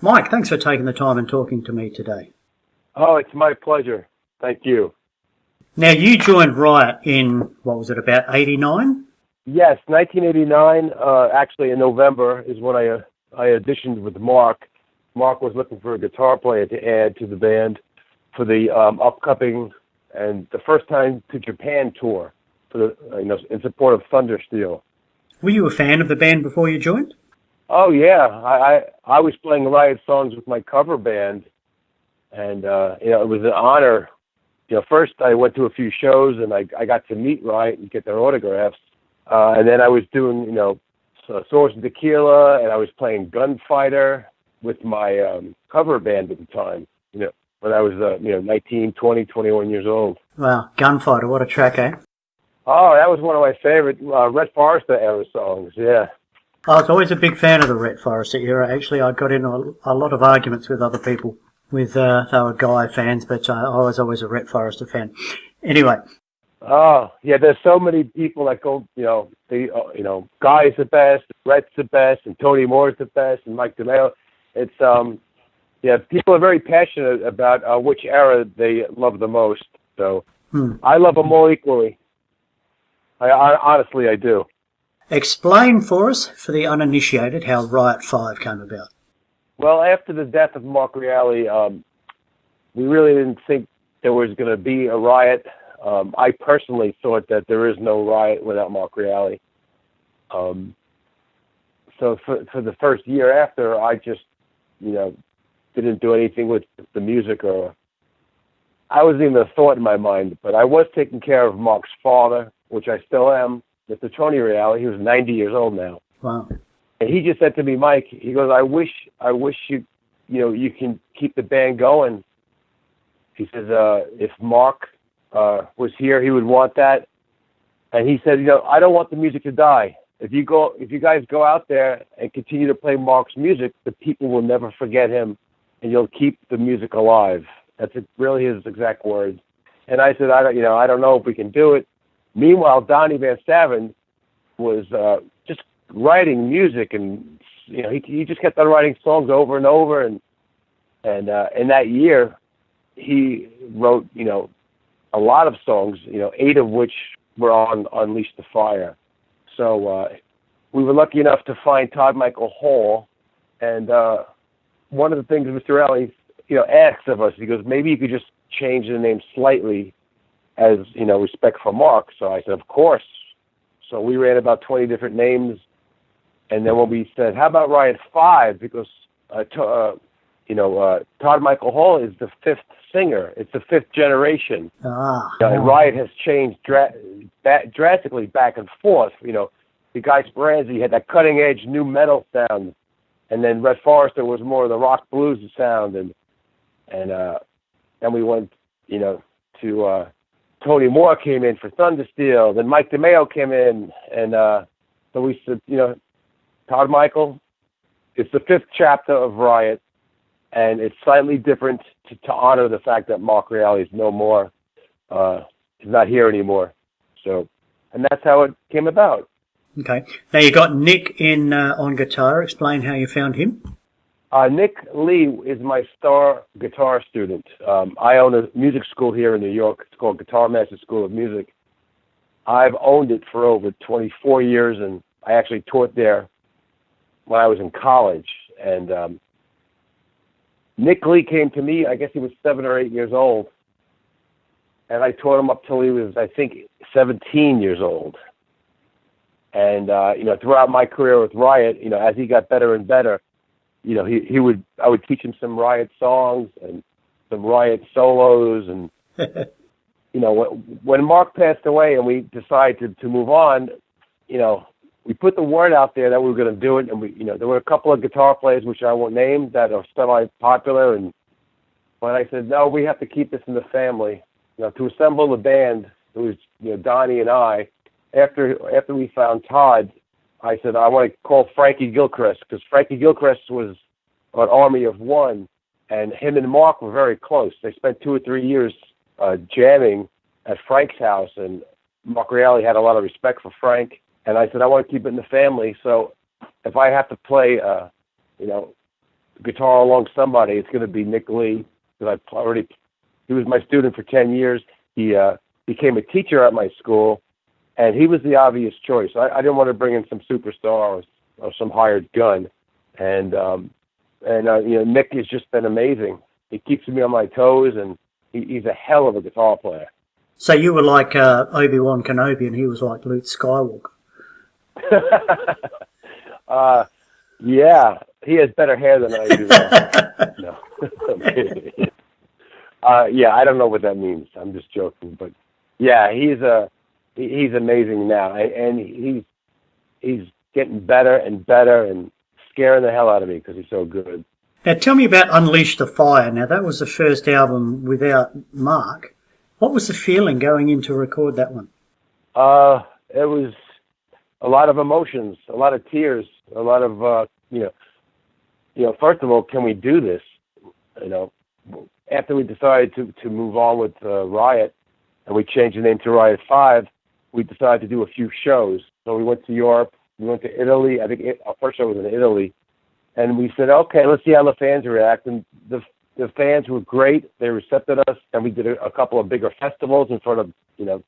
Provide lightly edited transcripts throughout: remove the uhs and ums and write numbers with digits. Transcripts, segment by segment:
Mike, thanks for taking the time and talking to me today. Oh, it's my pleasure. Thank you. Now, you joined Riot in, what was it, about 89? Yes, 1989, actually in November, is when I auditioned with Mark. Mark was looking for a guitar player to add to the band for the upcoming and the first time to Japan tour for the, in support of Thundersteel. Were you a fan of the band before you joined? Oh yeah, I was playing Riot songs with my cover band, and it was an honor. First I went to a few shows and I got to meet Riot and get their autographs, and then I was doing Swords and Tequila, and I was playing Gunfighter with my cover band at the time. When I was 19, 20, 21 years old. Wow, Gunfighter, what a track, eh? Oh, that was one of my favorite Red Forrester era songs. Yeah. I was always a big fan of the Red Forrester era. Actually, I got into a lot of arguments with other people with they were Guy fans, but I was always a Red Forrester fan. Anyway. Oh, yeah, there's so many people that go, Guy's the best, Rhett's the best, and Tony Moore's the best, and Mike DeMeo. It's, people are very passionate about which era they love the most. So I love them all equally. Honestly, I do. Explain for us, for the uninitiated, how Riot V came about. Well, after the death of Mark Reale, we really didn't think there was going to be a Riot. I personally thought that there is no Riot without Mark Reale. So for the first year after, I just, didn't do anything with the music, or I wasn't even a thought in my mind. But I was taking care of Mark's father, which I still am, Mr. Tony Reale. He was 90 years old now. Wow. And he just said to me, Mike, he goes, I wish you can keep the band going. He says, if Mark was here, he would want that. And he said, I don't want the music to die. If you guys go out there and continue to play Mark's music, the people will never forget him, and you'll keep the music alive. That's really his exact words. And I said, I don't know if we can do it. Meanwhile, Donnie Van Staven was just writing music, and he just kept on writing songs over and over, and in that year he wrote a lot of songs, 8 of which were on Unleash the Fire. So we were lucky enough to find Todd Michael Hall, and one of the things Mr. Reale asks of us, he goes, maybe you could just change the name slightly as respect for Mark. So I said, of course. So we ran about 20 different names, and then when we said, how about Riot V? Because Todd Michael Hall is the 5th singer. It's the 5th generation. And Riot has changed drastically back and forth. The guy Speranzi had that cutting edge new metal sound, and then Red Forrester was more of the rock blues sound, and then we went to Tony Moore came in for Thundersteel, then Mike DeMeo came in, and so we said, Todd Michael, it's the 5th chapter of Riot, and it's slightly different to honor the fact that Mark Reale is no more, is not here anymore. So, and that's how it came about. Okay. Now you got Nick in on guitar. Explain how you found him. Nick Lee is my star guitar student. I own a music school here in New York. It's called Guitar Master School of Music. I've owned it for over 24 years, and I actually taught there when I was in college. And Nick Lee came to me, I guess he was 7 or 8 years old, and I taught him up till he was, I think, 17 years old. And throughout my career with Riot, as he got better and better, I would teach him some Riot songs and some Riot solos, and when Mark passed away and we decided to move on, we put the word out there that we were going to do it, and there were a couple of guitar players, which I won't name, that are semi-popular, and when I said, no, we have to keep this in the family, to assemble the band, it was Donnie and I. After we found Todd, I said, I want to call Frankie Gilchrist, because Frankie Gilchrist was an army of one, and him and Mark were very close. They spent 2 or 3 years jamming at Frank's house, and Mark Reale had a lot of respect for Frank. And I said, I want to keep it in the family, so if I have to play, guitar along somebody, it's going to be Nick Lee, because he was my student for 10 years. He became a teacher at my school, and he was the obvious choice. I didn't want to bring in some superstar or some hired gun. And Nick has just been amazing. He keeps me on my toes, and he's a hell of a guitar player. So you were like Obi-Wan Kenobi, and he was like Luke Skywalker. Yeah, he has better hair than I do. No. Yeah, I don't know what that means. I'm just joking, but yeah, he's amazing now, and he's getting better and better and scaring the hell out of me because he's so good. Now tell me about Unleash the Fire. Now that was the first album without Mark. What was the feeling going in to record that one? It was a lot of emotions, a lot of tears, a lot of first of all, can we do this? After we decided to move on with Riot, and we changed the name to Riot V, we decided to do a few shows. So we went to Europe, we went to Italy. I think our first show was in Italy, and we said, okay, let's see how the fans react. And the fans were great. They accepted us, and we did a couple of bigger festivals in front of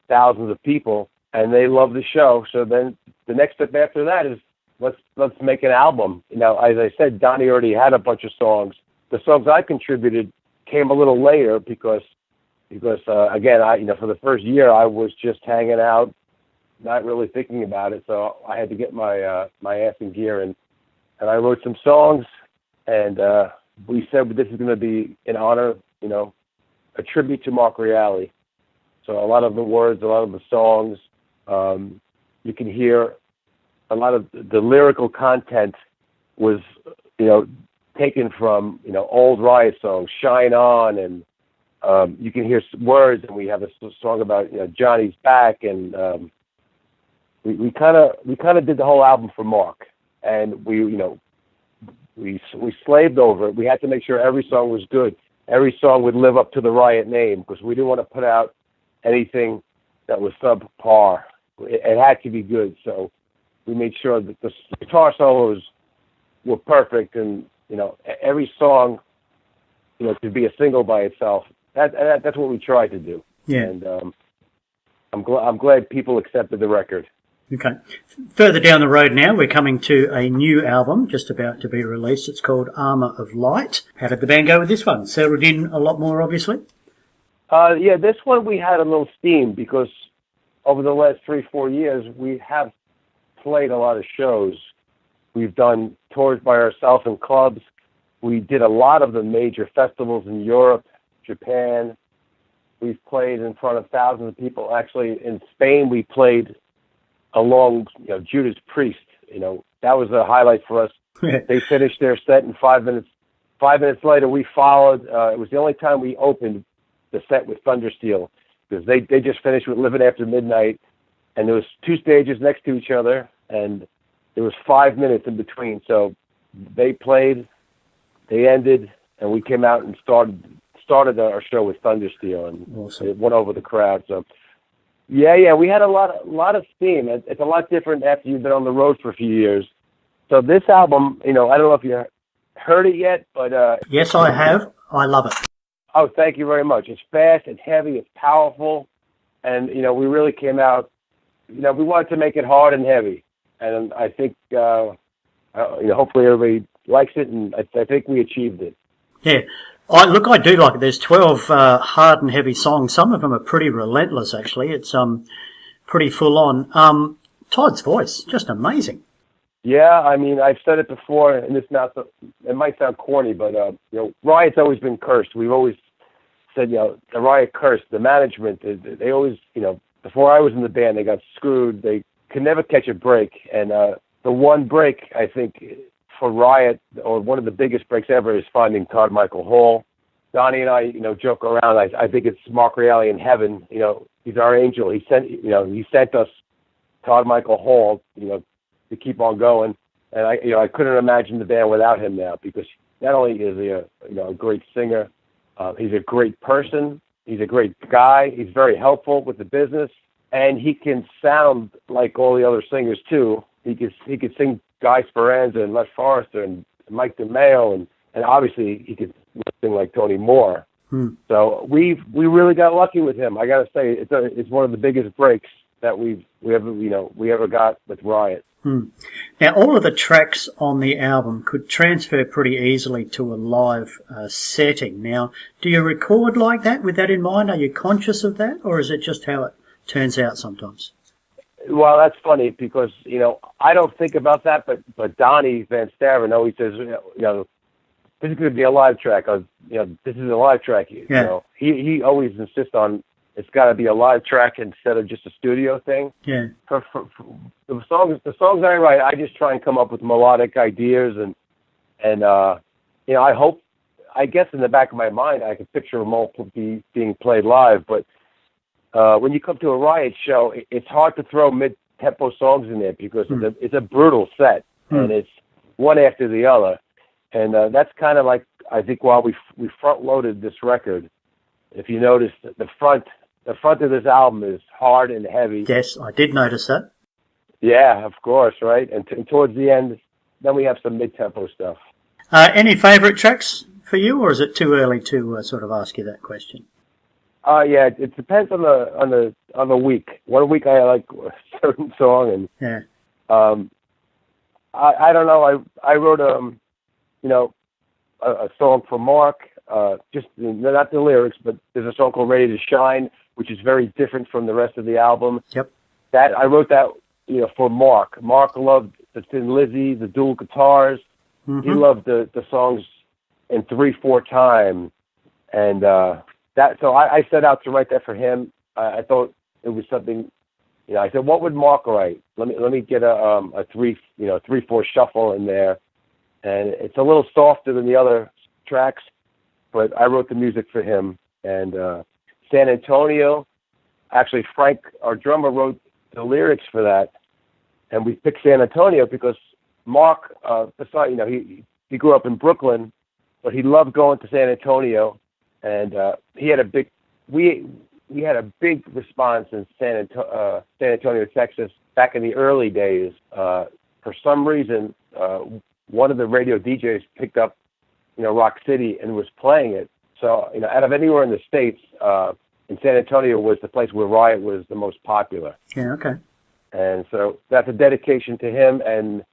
thousands of people, and they loved the show. So then the next step after that is let's make an album. As I said, Donnie already had a bunch of songs. The songs I contributed came a little later because again, for the first year I was just hanging out, not really thinking about it. So I had to get my ass in gear, and I wrote some songs, and we said this is going to be in honor, a tribute to Mark Reale. So a lot of the words, a lot of the songs, you can hear a lot of the lyrical content was, taken from, old Riot songs, Shine On, and you can hear words, and we have a song about, Johnny's back, and we kind of did the whole album for Mark, and we slaved over it. We had to make sure every song was good. Every song would live up to the Riot name, because we didn't want to put out anything that was subpar. It had to be good, so we made sure that the guitar solos were perfect, and every song, to be a single by itself. That's what we tried to do. Yeah. And I'm glad people accepted the record. Okay. Further down the road now, we're coming to a new album just about to be released. It's called Armour of Light. How did the band go with this one? Settled in a lot more, obviously? Yeah, this one we had a little steam because over the last 3-4 years, we have played a lot of shows. We've done tours by ourselves in clubs. We did a lot of the major festivals in Europe, Japan. We've played in front of thousands of people. Actually, in Spain, we played along Judas Priest. That was a highlight for us. They finished their set in 5 minutes. 5 minutes later, we followed. It was the only time we opened the set with Thundersteel, because they just finished with Living After Midnight, and there was 2 stages next to each other, and there was 5 minutes in between. So they played, they ended, and we came out and started our show with Thundersteel, and awesome. It went over the crowd. So yeah, we had a lot of steam. It's a lot different after you've been on the road for a few years. So this album, I don't know if you heard it yet, but yes, I have. I love it. Oh, thank you very much. It's fast, it's heavy, it's powerful, and we really came out. We wanted to make it hard and heavy, and I think hopefully everybody likes it, and I think we achieved it. Yeah. I do like it. There's 12 hard and heavy songs. Some of them are pretty relentless, actually. It's pretty full on. Todd's voice, just amazing. Yeah, I've said it before, and it might sound corny, but Riot's always been cursed. We've always said, the Riot curse, the management. They always, before I was in the band, they got screwed. They could never catch a break, and the one break I think for Riot, or one of the biggest breaks ever, is finding Todd Michael Hall. Donnie and I, joke around. I think it's Mark Reale in heaven. He's our angel. He sent us Todd Michael Hall, to keep on going. And I couldn't imagine the band without him now, because not only is he a great singer, he's a great person. He's a great guy. He's very helpful with the business, and he can sound like all the other singers too. He could sing Guy Speranza and Les Forrester and Mike DeMeo, and and obviously he could sing like Tony Moore. Hmm. So we really got lucky with him. I got to say, it's one of the biggest breaks that we ever got with Riot. Hmm. Now, all of the tracks on the album could transfer pretty easily to a live setting. Now, do you record like that with that in mind? Are you conscious of that, or is it just how it turns out sometimes? Well, that's funny because, I don't think about that, but Donnie Van Staveren always says, this is going to be a live track. This is a live track. Yeah. He always insists on it's got to be a live track instead of just a studio thing. Yeah. For the songs I write, I just try and come up with melodic ideas and I guess in the back of my mind I can picture them all being played live, but when you come to a Riot show, it's hard to throw mid-tempo songs in there because it's a brutal set and it's one after the other. And that's kind of like, I think, why we front-loaded this record. If you notice, the front of this album is hard and heavy. Yes, I did notice that. Yeah, of course, right? And towards the end, then we have some mid-tempo stuff. Any favourite tracks for you, or is it too early to sort of ask you that question? Yeah, it depends on the week. One week I like a certain song, and yeah. I don't know. I wrote a song for Mark, just not the lyrics, but there's a song called Ready to Shine, which is very different from the rest of the album. Yep. I wrote that, for Mark. Mark loved the Thin Lizzy, the dual guitars. Mm-hmm. He loved the songs in 3/4 time. And, so I set out to write that for him. I thought it was something, I said, what would Mark write? Let me get a 3/4 shuffle in there. And it's a little softer than the other tracks, but I wrote the music for him. And San Antonio, actually Frank, our drummer, wrote the lyrics for that. And we picked San Antonio because Mark, he grew up in Brooklyn, but he loved going to San Antonio. And we had a big response in San Antonio, Texas, back in the early days. For some reason, one of the radio DJs picked up, Rock City and was playing it. So, out of anywhere in the States, in San Antonio was the place where Riot was the most popular. Yeah, okay. And so that's a dedication to him and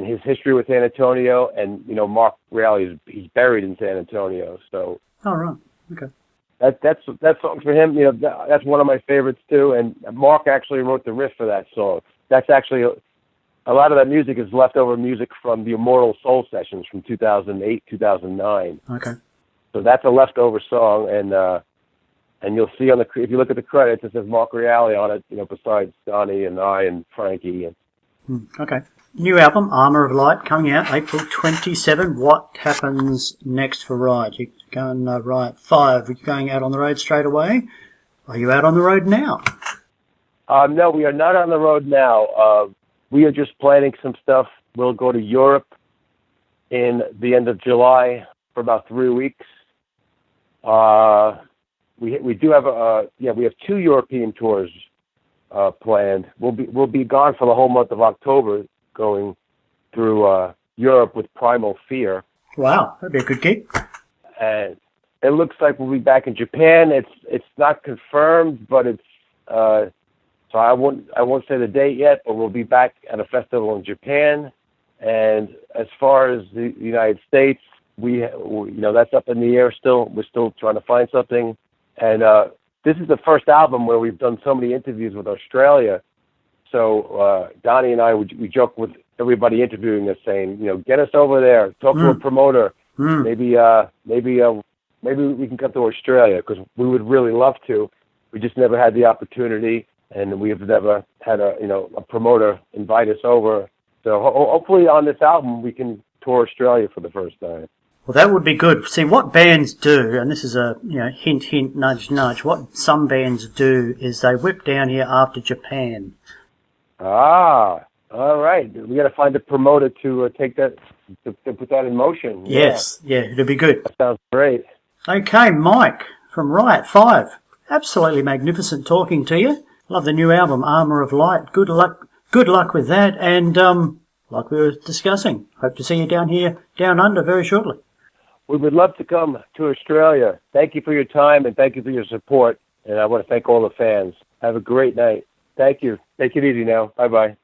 his history with San Antonio. And, Mark Reale, he's buried in San Antonio. So. Oh, right. Okay. That song's for him. That's one of my favorites too. And Mark actually wrote the riff for that song. That's actually a lot of that music is leftover music from the Immortal Soul sessions from 2008, 2009. Okay. So that's a leftover song, and you'll see if you look at the credits, it says Mark Reale on it. Besides Donnie and I and Frankie. Okay. New album, Armour of Light, coming out April 27. What happens next for Riot? You're going Riot 5. Are you going out on the road straight away? Are you out on the road now? No, we are not on the road now. We are just planning some stuff. We'll go to Europe in the end of July for about 3 weeks. We do have we have 2 European tours planned. We'll be gone for the whole month of October, going through Europe with Primal Fear. Wow, that'd be a good gig. And it looks like we'll be back in Japan. It's not confirmed, but it's so I won't say the date yet. But we'll be back at a festival in Japan. And as far as the United States, we that's up in the air still. We're still trying to find something. And this is the first album where we've done so many interviews with Australia. So Donnie and I, we joke with everybody interviewing us, saying, get us over there, talk to a promoter. Maybe we can come to Australia because we would really love to. We just never had the opportunity, and we've never had a promoter invite us over. So hopefully on this album we can tour Australia for the first time. Well, that would be good. See, what bands do, and this is a hint, hint, nudge, nudge. What some bands do is they whip down here after Japan. Ah, all right. We got to find a promoter to take that, to put that in motion. Yes, yeah, it'll be good. That sounds great. Okay, Mike from Riot 5. Absolutely magnificent talking to you. Love the new album, Armour of Light. Good luck with that. And like we were discussing, hope to see you down under very shortly. We would love to come to Australia. Thank you for your time and thank you for your support. And I want to thank all the fans. Have a great night. Thank you. Take it easy now. Bye-bye.